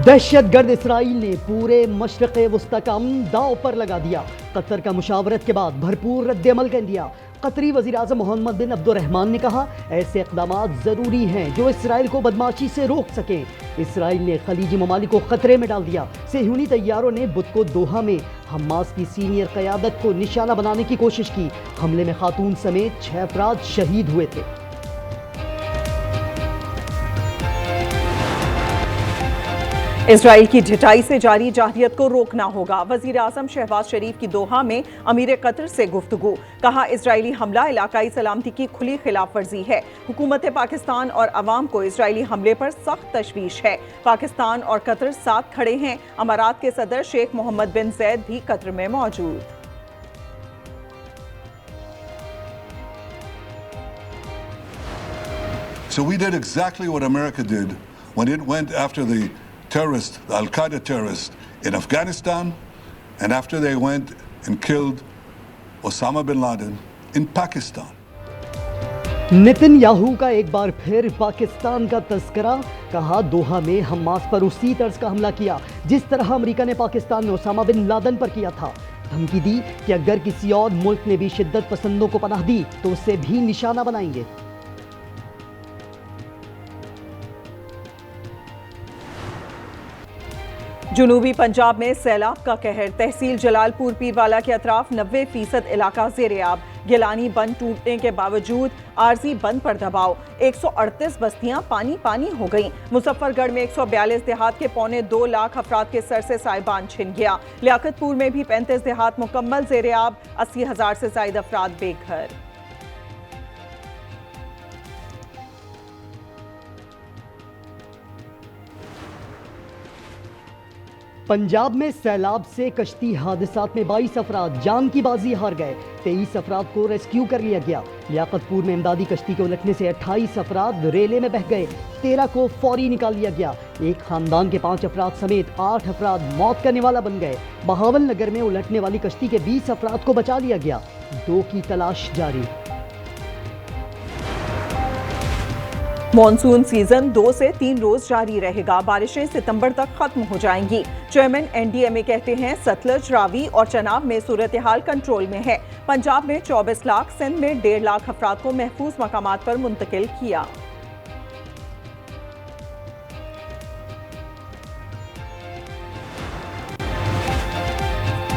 दहशतगर्द Israel ने पूरे मशरक़ वस्ता का अमन दांव पर लगा दिया। कतर का मुशावरत के बाद भरपूर रद्द-ए-अमल कर लिया। कतरी वज़ीर-ए-आज़म मोहम्मद बिन अब्दुर्रहमान ने कहा, ऐसे इक़दामात ज़रूरी हैं जो इसराइल को बदमाशी से रोक सकें। इसराइल ने खलीजी ममालिक को खतरे में डाल दिया। सेहूनी तैयारों ने बुध को दोहा में हमास की सीनियर क़यादत को निशाना बनाने की कोशिश की। हमले में खातून समेत 6 अफराद शहीद हुए थे। इसराइल की ढिठाई से जारी जाहिलियत को रोकना होगा। वजीर आजम शहबाज शरीफ की दोहा में अमीर कतर से गुफ्तगू। कहा, इसराइली हमला इलाकाई सलामती की खुली खिलाफ वर्जी है। हुकूमत पाकिस्तान और अवाम को इसराइली हमले पर सख्त तशवीश है। पाकिस्तान और कतर साथ खड़े हैं। अमारात के सदर शेख मोहम्मद बिन जैद भी कतर में मौजूद। So we did exactly what America did when it went after the terrorists, the Al-Qaeda terrorists in Afghanistan, and after they went and killed Osama bin Laden in Pakistan. Netanyahu का एक बार फिर पाकिस्तान का तस्करा। कहा, दोहा में Hamas पर उसी तर्ज का हमला किया जिस तरह अमेरिका ने पाकिस्तान में ओसामा बिन लादेन पर किया था। धमकी दी कि अगर किसी और मुल्क ने भी शिद्दत पसंदों को पनाह दी तो उसे भी निशाना बनाएंगे। जुनूबी पंजाब में सैलाब का कहर। तहसील जलालपुर पीरवाला के अतराफ 90% इलाका ज़ेर-ए-आब। गिलानी बंद टूटने के बावजूद आरजी बंद पर दबाव। 138 बस्तियां पानी पानी हो गईं। मुजफ्फरगढ़ में 142 देहात के 2.25 लाख अफराद के सर से साहिबान छिन गया। लियाकतपुर में भी 35 देहात मुकम्मल ज़ेर-ए-आब। 80,000 से ज़ायद अफराद बेघर। पंजाब में सैलाब से कश्ती हादसात में 22 अफराद जान की बाजी हार गए। 23 अफराद को रेस्क्यू कर लिया गया। लियाकतपुर में इमदादी कश्ती के उलटने से 28 अफराद रेले में बह गए। 13 को फौरी निकाल लिया गया। एक खानदान के 5 अफराद समेत 8 अफराद मौत का निवाला बन गए। बहावल नगर में उलटने वाली कश्ती के 20 अफराद को बचा लिया गया। 2 की तलाश जारी। मॉनसून सीजन 2 से 3 रोज जारी रहेगा। बारिशें सितंबर तक खत्म हो जाएंगी। चेयरमैन एनडीएमए कहते हैं, सतलज, रावी और चनाब में सूरत हाल कंट्रोल में है। पंजाब में 24 लाख, सिंध में 1.5 लाख अफराद को महफूज मकामात पर मुंतकिल किया।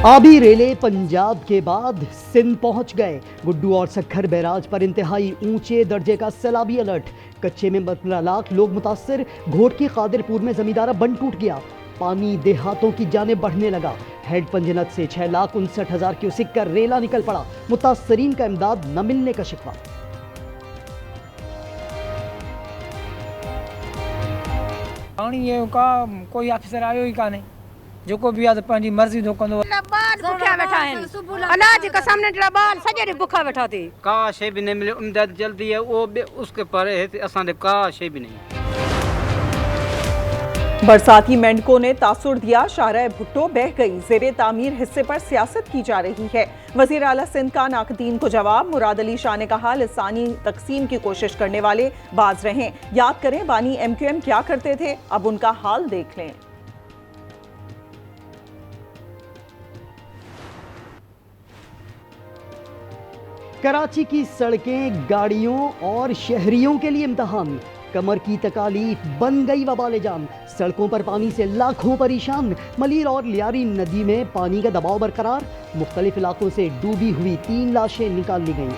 आबी रेले पंजाब के बाद सिंध पहुंच गए। गुड्डू और सखर बैराज पर इंतहाई ऊंचे दर्जे का सैलाबी अलर्ट। कच्चे में 15 लाख लोग मुतासर। घोट की कादिरपुर में जमींदारा बंद टूट गया। पानी देहातों की जाने बढ़ने लगा। हेड पंजनत से 6,59,000 क्यूसिक का रेला निकल पड़ा। मुतासरीन का इमदाद न मिलने का शिकवा। पानी का कोई अफसर आयो ही काने जो को भी पंहिंजी मर्ज़ी जो कंदो। भुखिया वेठा आहिनि। अनाज का सामने ॾिना सॼे ॾींहुं भुखा वेठा थी। का शइ भी नहीं मिले। इमदाद जल्दी है वो उसके पर असां का शइ भी नहीं। बरसाती मेंढकों ने तासुर दिया। शाहराह भुट्टो बह गई। जेरे तामीर हिस्से पर सियासत की जा रही है। वजीर आला सिंध का नाकदीन को जवाब। मुराद अली शाह ने कहा, लिसानी तकसीम की कोशिश करने वाले बाज रहें। याद करें बानी MQM क्या करते थे, अब उनका हाल देख लें। कराची की सड़कें गाड़ियों और शहरियों के लिए इम्तिहान। कमर की तकालीफ बन गई वबाले जान। सड़कों पर पानी से लाखों परेशान। मलीर और लियारी नदी में पानी का दबाव बरकरार। मुख्तलिफ इलाकों से डूबी हुई 3 लाशें निकाल ली गईं।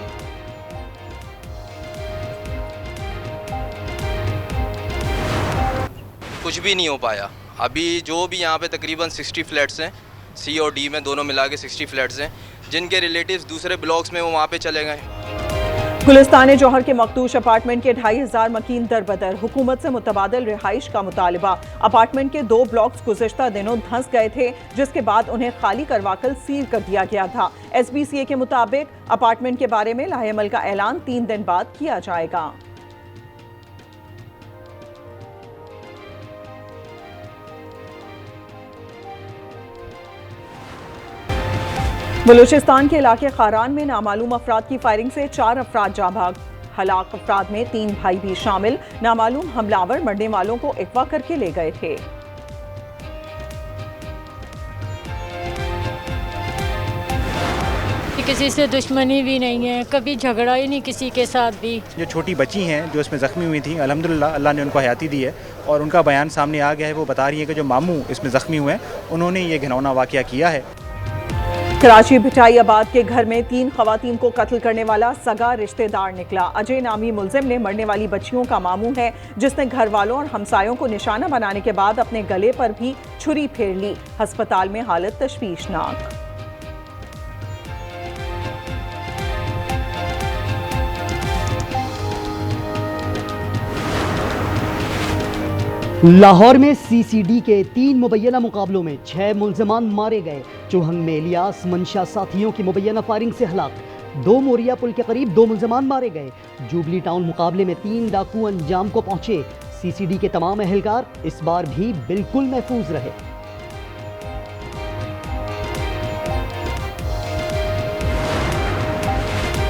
कुछ भी नहीं हो पाया। अभी जो भी यहाँ पे तकरीबन 60 फ्लैट्स हैं, C और D में दोनों मिला के 60 फ्लैट्स हैं, जिनके रिलेटिव्स दूसरे ब्लॉक्स में वो वहाँ पे चले गए। गुलिस्तान जौहर के मखदूश अपार्टमेंट के 2,500 मकीन दरबदर। हुकूमत से मुतबादिल रिहाइश का मुतालबा। अपार्टमेंट के 2 ब्लॉक्स गुज़िश्ता दिनों धंस गए थे, जिसके बाद उन्हें खाली करवाकर सील कर दिया गया था। SBCA के मुताबिक अपार्टमेंट के बारे में लाहेअमल का ऐलान 3 दिन बाद किया जाएगा। बलूचिस्तान के इलाके खारान में नामालूम अफराद की फायरिंग से 4 अफराद जाँ भाग। हलाक अफराद में 3 भाई भी शामिल। नामालूम हमलावर मरने वालों को अगवा करके ले गए थे। किसी से दुश्मनी भी नहीं है, कभी झगड़ा ही नहीं किसी के साथ भी। जो छोटी बच्ची हैं जो इसमें ज़ख्मी हुई थी, अल्हम्दुलिल्लाह अल्लाह ने उनको हयाती दी है और उनका बयान सामने आ गया है। वो बता रही है कि जो मामू इसमें ज़ख्मी हुए हैं उन्होंने ये घिनौना वाक़या किया है। कराची भिटाइयाबाद के घर में 3 खवातीन को कत्ल करने वाला सगा रिश्तेदार निकला। अजय नामी मुलजिम ने मरने वाली बच्चियों का मामू है, जिसने घर वालों और हमसायों को निशाना बनाने के बाद अपने गले पर भी छुरी फेर ली। अस्पताल में हालत तशवीशनाक। लाहौर में सीसीडी के 3 मुबैना मुकाबलों में 6 मुलजमान मारे गए। चौहंग में इलियास मंशा साथियों की मुबैना फायरिंग से हलाक। 2 मोरिया पुल के करीब 2 मुलजमान मारे गए। जुबली टाउन मुकाबले में 3 डाकू अंजाम को पहुंचे। सीसीडी के तमाम अहलकार इस बार भी बिल्कुल महफूज रहे।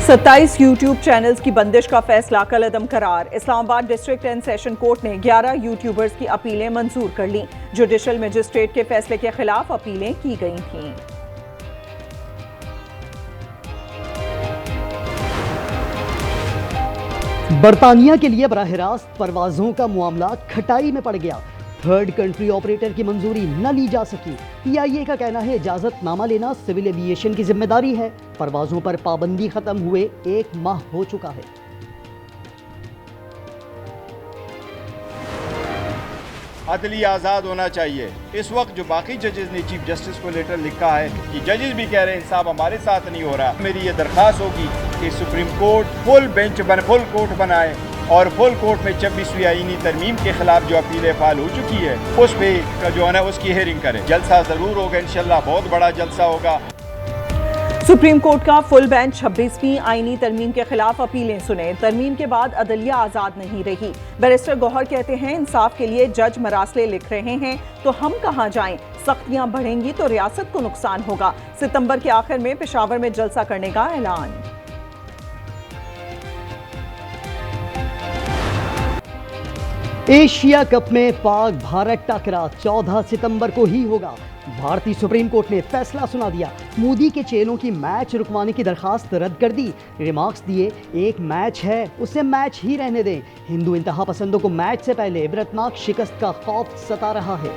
27 यूट्यूब चैनल्स की बंदिश का फैसला कलअदम करार। Islamabad district and session court ने 11 यूट्यूबर्स की अपीलें मंजूर कर लीं। जुडिशल मजिस्ट्रेट के फैसले के खिलाफ अपीलें की गई थीं। बरतानिया के लिए बराह रास्त परवाजों का मामला खटाई में पड़ गया। थर्ड कंट्री ऑपरेटर की मंजूरी न ली जा सकी। पीआईए का कहना है इजाजतनामा लेना सिविल एविएशन की जिम्मेदारी है। परवाजों पर पाबंदी खत्म हुए 1 माह हो चुका है। अदलिया आज़ाद होना चाहिए। इस वक्त जो बाकी जजेस ने चीफ जस्टिस को लेटर लिखा है कि जजेस भी कह रहे हैं इंसाफ हमारे साथ नहीं हो रहा, मेरी ये दरख्वास्त होगी कि सुप्रीम कोर्ट फुल कोर्ट बनाए और फुल कोर्ट में 26वीं आईनी तरमीम के खिलाफ जो अपीलें फाल हो चुकी है उस पे जो है ना उसकी हेयरिंग करे। जलसा जरूर होगा इंशाल्लाह, बहुत बड़ा जलसा होगा। सुप्रीम कोर्ट का फुल बेंच 26वीं आईनी तरमीम के खिलाफ अपीलें सुने। तरमीम के बाद अदलिया आज़ाद नहीं रही। बैरिस्टर गौहर कहते हैं इंसाफ के लिए जज मरासले लिख रहे हैं तो हम कहां जाएं। सख्तियां बढ़ेंगी तो रियासत को नुकसान होगा। सितंबर के आखिर में पेशावर में जलसा करने का ऐलान। एशिया कप में पाक भारत टकरा 14 सितंबर को ही होगा। भारतीय सुप्रीम कोर्ट ने फैसला सुना दिया। मोदी के चेलों की मैच रुकवाने की दरखास्त रद्द कर दी। रिमार्क्स दिए, एक मैच है उसे मैच ही रहने दें। हिंदू इंतहा पसंदों को मैच से पहले इबरतनाक शिकस्त का खौफ सता रहा है।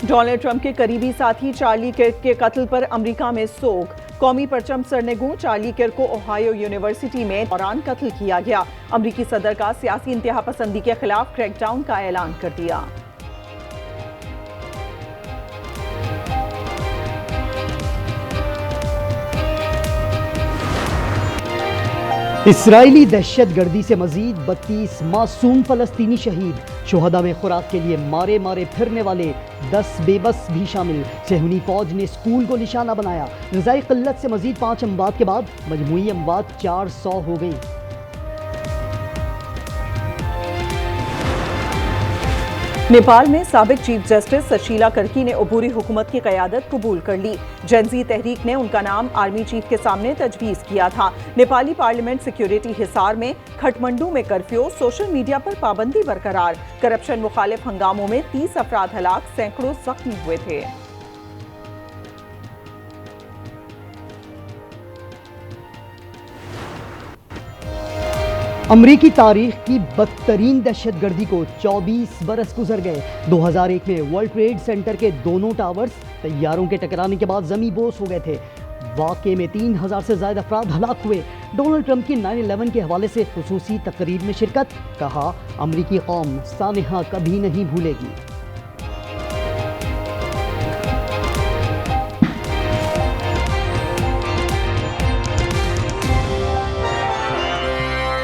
डोनाल्ड ट्रंप के करीबी साथी चार्ली किर्क के कत्ल पर अमेरिका में सोग। कौमी परचम सरनेगू चार्ली किर्क को ओहायो यूनिवर्सिटी में दौरान कत्ल किया गया। अमेरिकी सदर का सियासी इंतहा पसंदी के खिलाफ क्रैकडाउन का ऐलान कर दिया। इसराइली दहशतगर्दी से मजीद 32 मासूम फलस्तीनी शहीद। शुहदा में खुराक के लिए मारे मारे फिरने वाले 10 बेबस भी शामिल। सेहूनी फौज ने स्कूल को निशाना बनाया। ग़िज़ाई क़िल्लत से मजीद 5 अमवात के बाद मजमूई अमवात 400 हो गई। नेपाल में साबिक चीफ जस्टिस सशीला कर्की ने अबूरी हुकूमत की क़यादत कबूल कर ली। जेनजी तहरीक ने उनका नाम आर्मी चीफ के सामने तजवीज़ किया था। नेपाली पार्लियामेंट सिक्योरिटी हिसार में, खटमंडू में कर्फ्यू, सोशल मीडिया पर पाबंदी बरकरार। करप्शन मुखालिफ हंगामों में 30 अफराद हलाक, सैकड़ों जख्मी हुए थे। अमरीकी तारीख की बदतरीन दहशतगर्दी को 24 बरस गुजर गए। 2001 में वर्ल्ड ट्रेड सेंटर के दोनों टावर्स तैयारों के टकराने के बाद जमी बोस हो गए थे। वाक़े में 3000 से ज़्यादा अफराद हलाक हुए। डोनाल्ड ट्रंप की 9/11 के हवाले से खुसूसी तकरीब में शिरकत। कहा, अमरीकी कौम सानहा कभी नहीं भूलेगी।